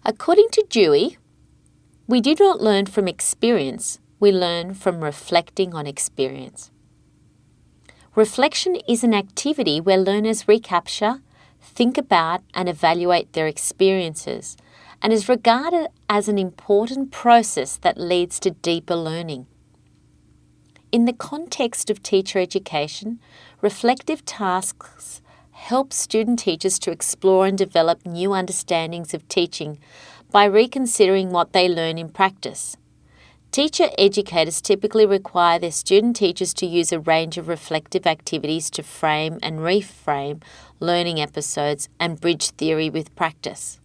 According to Dewey, we do not learn from experience, we learn from reflecting on experience. Reflection is an activity where learners recapture, think about and evaluate their experiences, and is regarded as an important process that leads to deeper learning. In the context of teacher education, reflective tasks help student teachers to explore and develop new understandings of teaching by reconsidering what they learn in practice. Teacher educators typically require their student teachers to use a range of reflective activities to frame and reframe learning episodes and bridge theory with practice.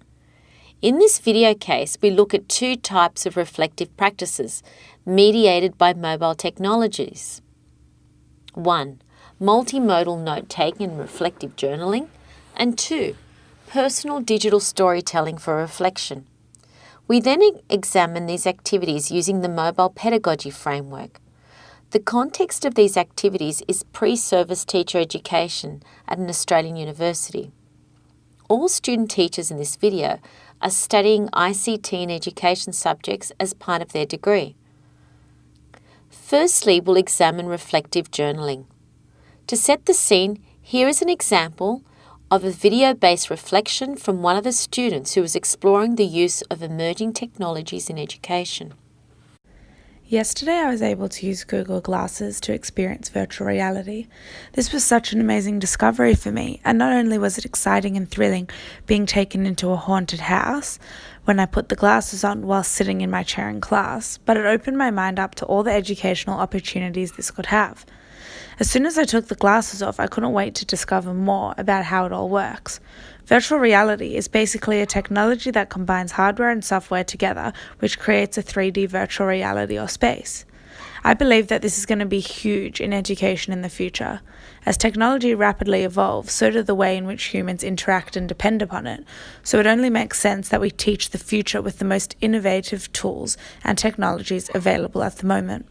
In this video case, we look at two types of reflective practices mediated by mobile technologies. 1. Multimodal note-taking and reflective journaling, and 2. Personal digital storytelling for reflection. We then examine these activities using the mobile pedagogy framework. The context of these activities is pre-service teacher education at an Australian university. All student teachers in this video are studying ICT and education subjects as part of their degree. Firstly, we'll examine reflective journaling. To set the scene, here is an example of a video-based reflection from one of the students who was exploring the use of emerging technologies in education. Yesterday I was able to use Google Glasses to experience virtual reality. This was such an amazing discovery for me, and not only was it exciting and thrilling being taken into a haunted house when I put the glasses on while sitting in my chair in class, but it opened my mind up to all the educational opportunities this could have. As soon as I took the glasses off, I couldn't wait to discover more about how it all works. Virtual reality is basically a technology that combines hardware and software together, which creates a 3D virtual reality or space. I believe that this is going to be huge in education in the future. As technology rapidly evolves, so do the way in which humans interact and depend upon it. So it only makes sense that we teach the future with the most innovative tools and technologies available at the moment.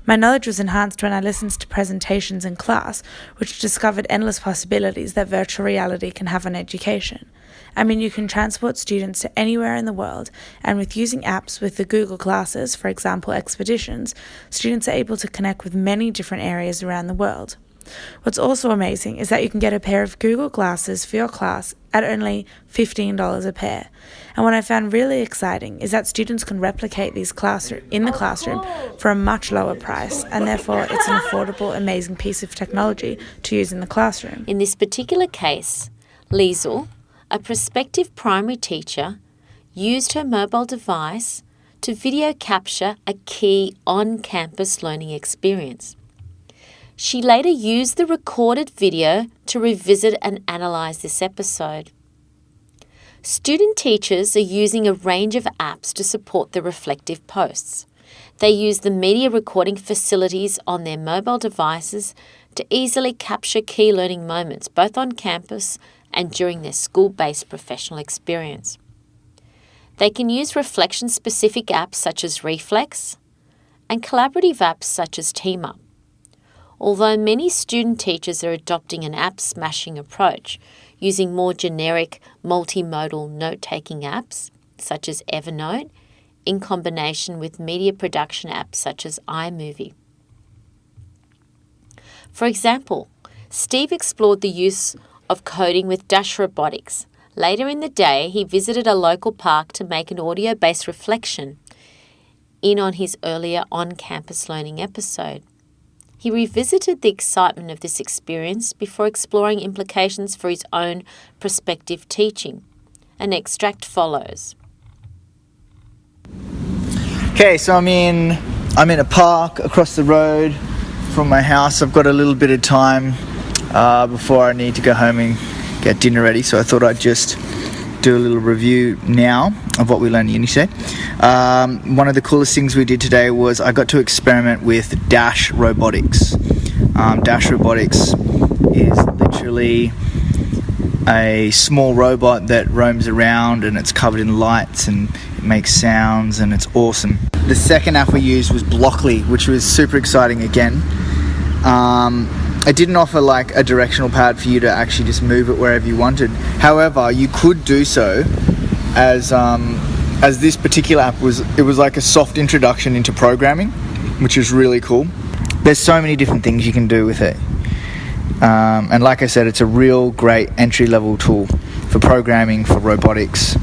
My knowledge was enhanced when I listened to presentations in class, which discovered endless possibilities that virtual reality can have on education. I mean, you can transport students to anywhere in the world, and with using apps with the Google Glasses, for example Expeditions, students are able to connect with many different areas around the world. What's also amazing is that you can get a pair of Google Glasses for your class at only $15 a pair. And what I found really exciting is that students can replicate these in the classroom for a much lower price, and therefore it's an affordable, amazing piece of technology to use in the classroom. In this particular case, Liesl, a prospective primary teacher, used her mobile device to video capture a key on-campus learning experience. She later used the recorded video to revisit and analyse this episode. Student teachers are using a range of apps to support the reflective posts. They use the media recording facilities on their mobile devices to easily capture key learning moments, both on campus and during their school-based professional experience. They can use reflection-specific apps such as Reflex and collaborative apps such as TeamUp. Although many student teachers are adopting an app smashing approach, using more generic multimodal note-taking apps such as Evernote, in combination with media production apps such as iMovie. For example, Steve explored the use of coding with Dash Robotics. Later in the day, he visited a local park to make an audio-based reflection on his earlier on-campus learning episode. He revisited the excitement of this experience before exploring implications for his own prospective teaching. An extract follows. Okay, so I'm in a park across the road from my house. I've got a little bit of time before I need to go home and get dinner ready, so I thought I'd just do a little review now of what we learned at uni today. One of the coolest things we did today was I got to experiment with Dash Robotics. Dash Robotics is literally a small robot that roams around, and it's covered in lights and it makes sounds, and it's awesome. The second app we used was Blockly, which was super exciting again. It didn't offer like a directional pad for you to actually just move it wherever you wanted. However, you could do so as this particular app was like a soft introduction into programming, which is really cool. There's so many different things you can do with it. And like I said, it's a real great entry-level tool for programming, for robotics.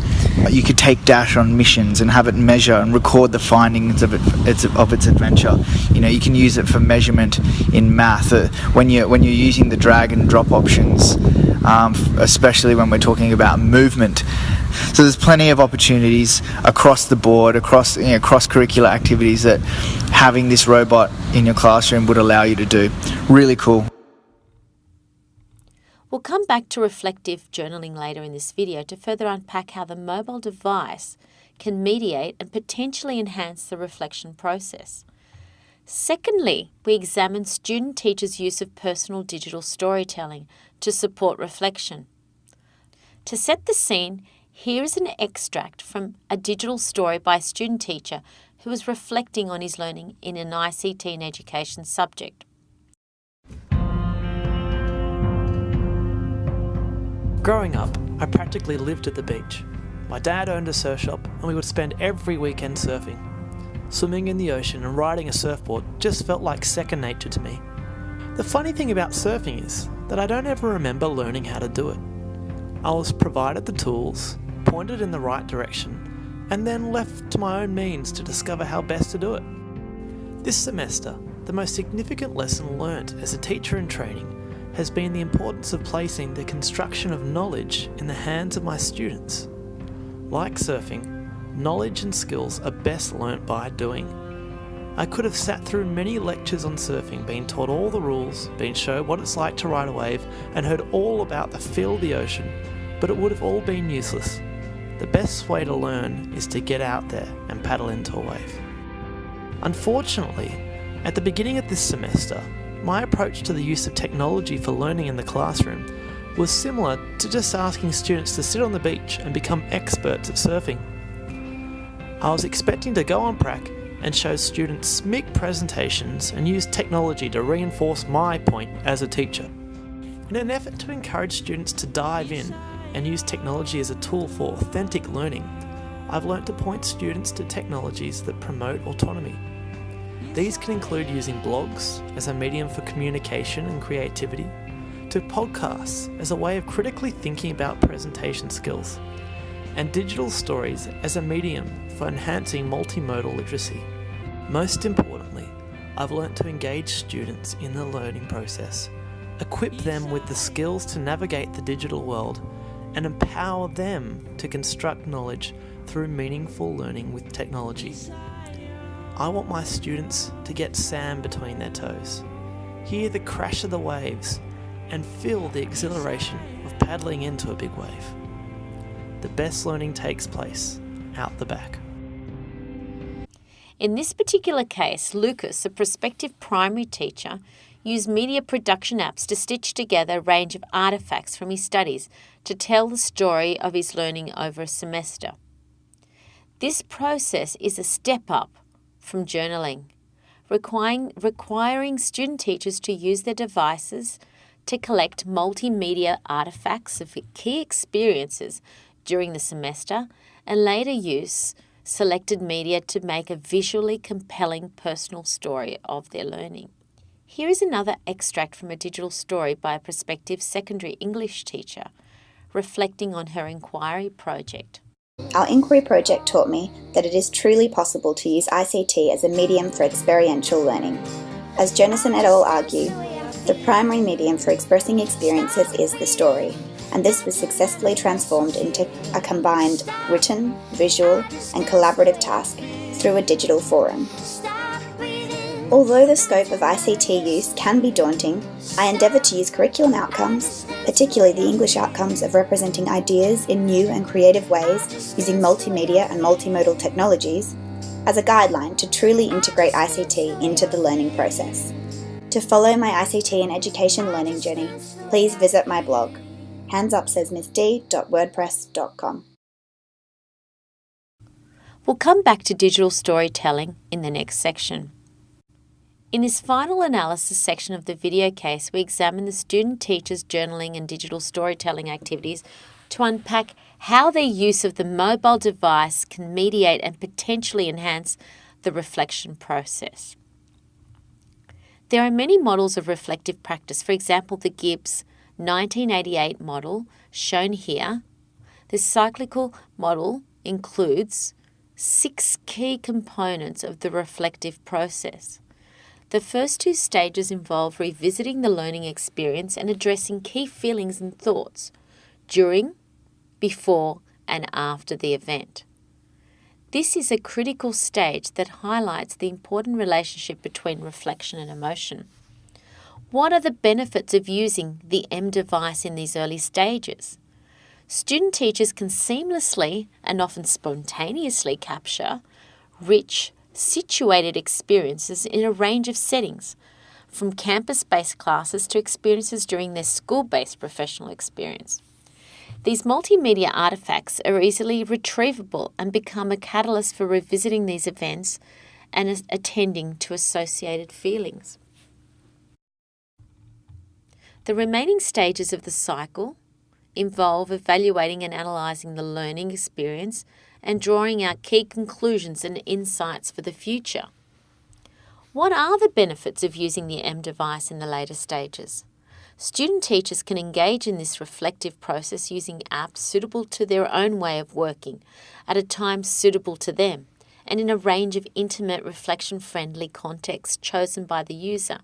You could take Dash on missions and have it measure and record the findings of its adventure. You can use it for measurement in math when you're using the drag and drop options, especially when we're talking about movement. So there's plenty of opportunities across the board, across cross-curricular activities that having this robot in your classroom would allow you to do. Really cool. We'll come back to reflective journaling later in this video to further unpack how the mobile device can mediate and potentially enhance the reflection process. Secondly, we examine student-teachers' use of personal digital storytelling to support reflection. To set the scene, here is an extract from a digital story by a student-teacher who was reflecting on his learning in an ICT and education subject. Growing up, I practically lived at the beach. My dad owned a surf shop and we would spend every weekend surfing. Swimming in the ocean and riding a surfboard just felt like second nature to me. The funny thing about surfing is that I don't ever remember learning how to do it. I was provided the tools, pointed in the right direction, and then left to my own means to discover how best to do it. This semester, the most significant lesson learnt as a teacher in training has been the importance of placing the construction of knowledge in the hands of my students. Like surfing, knowledge and skills are best learnt by doing. I could have sat through many lectures on surfing, been taught all the rules, been shown what it's like to ride a wave, and heard all about the feel of the ocean, but it would have all been useless. The best way to learn is to get out there and paddle into a wave. Unfortunately, at the beginning of this semester, my approach to the use of technology for learning in the classroom was similar to just asking students to sit on the beach and become experts at surfing. I was expecting to go on prac and show students SMIC presentations and use technology to reinforce my point as a teacher. In an effort to encourage students to dive in and use technology as a tool for authentic learning, I've learnt to point students to technologies that promote autonomy. These can include using blogs as a medium for communication and creativity, to podcasts as a way of critically thinking about presentation skills, and digital stories as a medium for enhancing multimodal literacy. Most importantly, I've learnt to engage students in the learning process, equip them with the skills to navigate the digital world, and empower them to construct knowledge through meaningful learning with technology. I want my students to get sand between their toes, hear the crash of the waves, and feel the exhilaration of paddling into a big wave. The best learning takes place out the back. In this particular case, Lucas, a prospective primary teacher, used media production apps to stitch together a range of artefacts from his studies to tell the story of his learning over a semester. This process is a step up from journaling, requiring student teachers to use their devices to collect multimedia artefacts of key experiences during the semester and later use selected media to make a visually compelling personal story of their learning. Here is another extract from a digital story by a prospective secondary English teacher reflecting on her inquiry project. Our inquiry project taught me that it is truly possible to use ICT as a medium for experiential learning. As Jonasson et al. Argue, the primary medium for expressing experiences is the story, and this was successfully transformed into a combined written, visual, and collaborative task through a digital forum. Although the scope of ICT use can be daunting, I endeavour to use curriculum outcomes, particularly the English outcomes of representing ideas in new and creative ways using multimedia and multimodal technologies, as a guideline to truly integrate ICT into the learning process. To follow my ICT and education learning journey, please visit my blog, handsupsaysmissd.wordpress.com. We'll come back to digital storytelling in the next section. In this final analysis section of the video case, we examine the student-teachers' journaling and digital storytelling activities to unpack how their use of the mobile device can mediate and potentially enhance the reflection process. There are many models of reflective practice. For example, the Gibbs 1988 model shown here. This cyclical model includes 6 key components of the reflective process. The first 2 stages involve revisiting the learning experience and addressing key feelings and thoughts during, before, and after the event. This is a critical stage that highlights the important relationship between reflection and emotion. What are the benefits of using the M device in these early stages? Student teachers can seamlessly and often spontaneously capture rich, situated experiences in a range of settings, from campus-based classes to experiences during their school-based professional experience. These multimedia artifacts are easily retrievable and become a catalyst for revisiting these events and attending to associated feelings. The remaining stages of the cycle involve evaluating and analysing the learning experience and drawing out key conclusions and insights for the future. What are the benefits of using the M device in the later stages? Student teachers can engage in this reflective process using apps suitable to their own way of working, at a time suitable to them, and in a range of intimate, reflection-friendly contexts chosen by the user.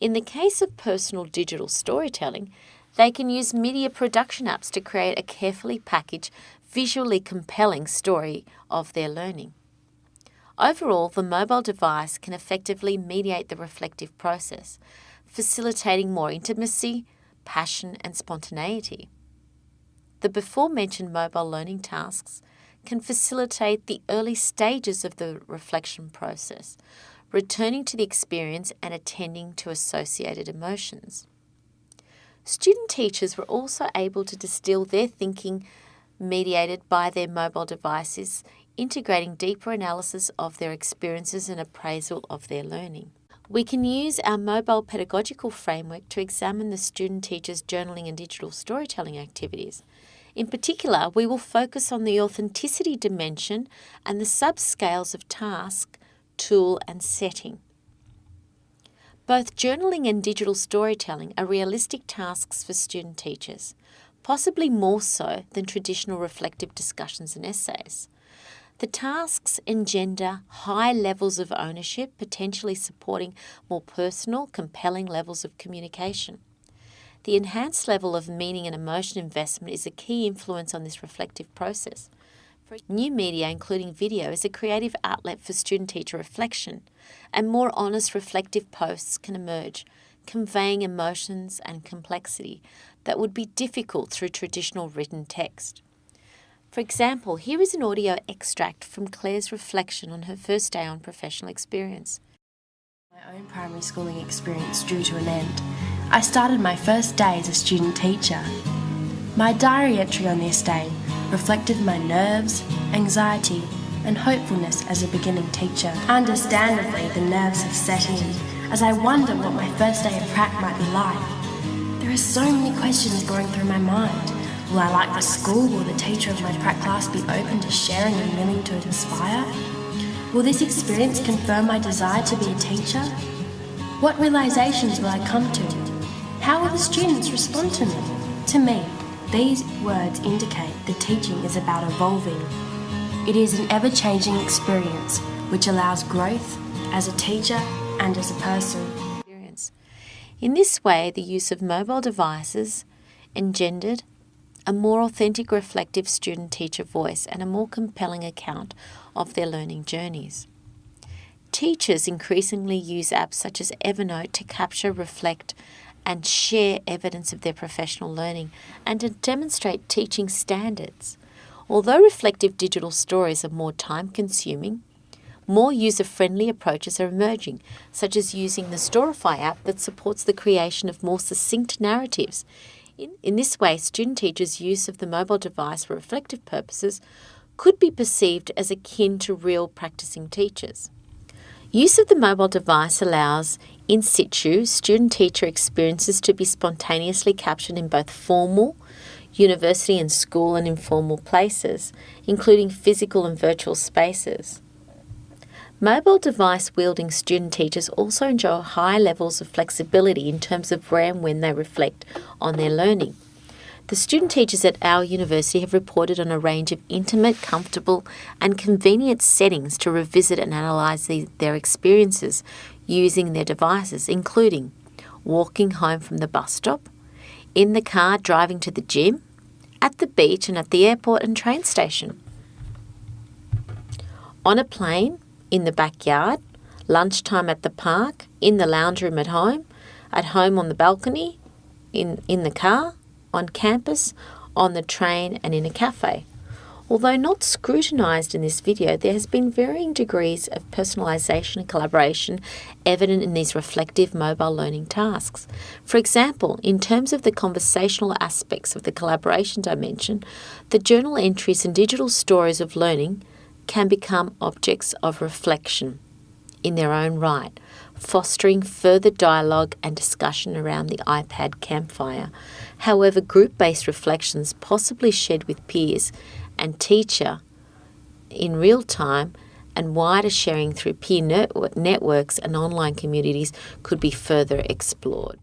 In the case of personal digital storytelling, they can use media production apps to create a carefully packaged, visually compelling story of their learning. Overall, the mobile device can effectively mediate the reflective process, facilitating more intimacy, passion, and spontaneity. The before-mentioned mobile learning tasks can facilitate the early stages of the reflection process, returning to the experience and attending to associated emotions. Student teachers were also able to distill their thinking mediated by their mobile devices, integrating deeper analysis of their experiences and appraisal of their learning. We can use our mobile pedagogical framework to examine the student teachers' journaling and digital storytelling activities. In particular, we will focus on the authenticity dimension and the subscales of task, tool, and setting. Both journaling and digital storytelling are realistic tasks for student teachers, possibly more so than traditional reflective discussions and essays. The tasks engender high levels of ownership, potentially supporting more personal, compelling levels of communication. The enhanced level of meaning and emotion investment is a key influence on this reflective process. New media, including video, is a creative outlet for student-teacher reflection, and more honest reflective posts can emerge, conveying emotions and complexity that would be difficult through traditional written text. For example, here is an audio extract from Claire's reflection on her first day on professional experience. My own primary schooling experience drew to an end. I started my first day as a student teacher. My diary entry on this day reflected my nerves, anxiety, and hopefulness as a beginning teacher. Understandably, the nerves have set in as I wonder what my first day of prac might be like. There are so many questions going through my mind. Will I like the school? Will the teacher of my prac class be open to sharing and willing to inspire? Will this experience confirm my desire to be a teacher? What realizations will I come to? How will the students respond to me? To me, these words indicate that teaching is about evolving. It is an ever-changing experience which allows growth as a teacher and as a person. In this way, the use of mobile devices engendered a more authentic, reflective student-teacher voice and a more compelling account of their learning journeys. Teachers increasingly use apps such as Evernote to capture, reflect, and share evidence of their professional learning and to demonstrate teaching standards. Although reflective digital stories are more time-consuming, more user-friendly approaches are emerging, such as using the Storify app that supports the creation of more succinct narratives. In this way, student teachers' use of the mobile device for reflective purposes could be perceived as akin to real practicing teachers. Use of the mobile device allows in situ student-teacher experiences to be spontaneously captured in both formal, university and school and informal places, including physical and virtual spaces. Mobile device wielding student teachers also enjoy high levels of flexibility in terms of where and when they reflect on their learning. The student teachers at our university have reported on a range of intimate, comfortable and convenient settings to revisit and analyse their experiences using their devices, including walking home from the bus stop, in the car driving to the gym, at the beach and at the airport and train station, on a plane, in the backyard, lunchtime at the park, in the lounge room at home on the balcony, in the car, on campus, on the train and in a cafe. Although not scrutinised in this video, there has been varying degrees of personalisation and collaboration evident in these reflective mobile learning tasks. For example, in terms of the conversational aspects of the collaboration dimension, the journal entries and digital stories of learning can become objects of reflection in their own right, fostering further dialogue and discussion around the iPad campfire. However, group-based reflections possibly shared with peers and teacher in real time and wider sharing through peer networks and online communities could be further explored.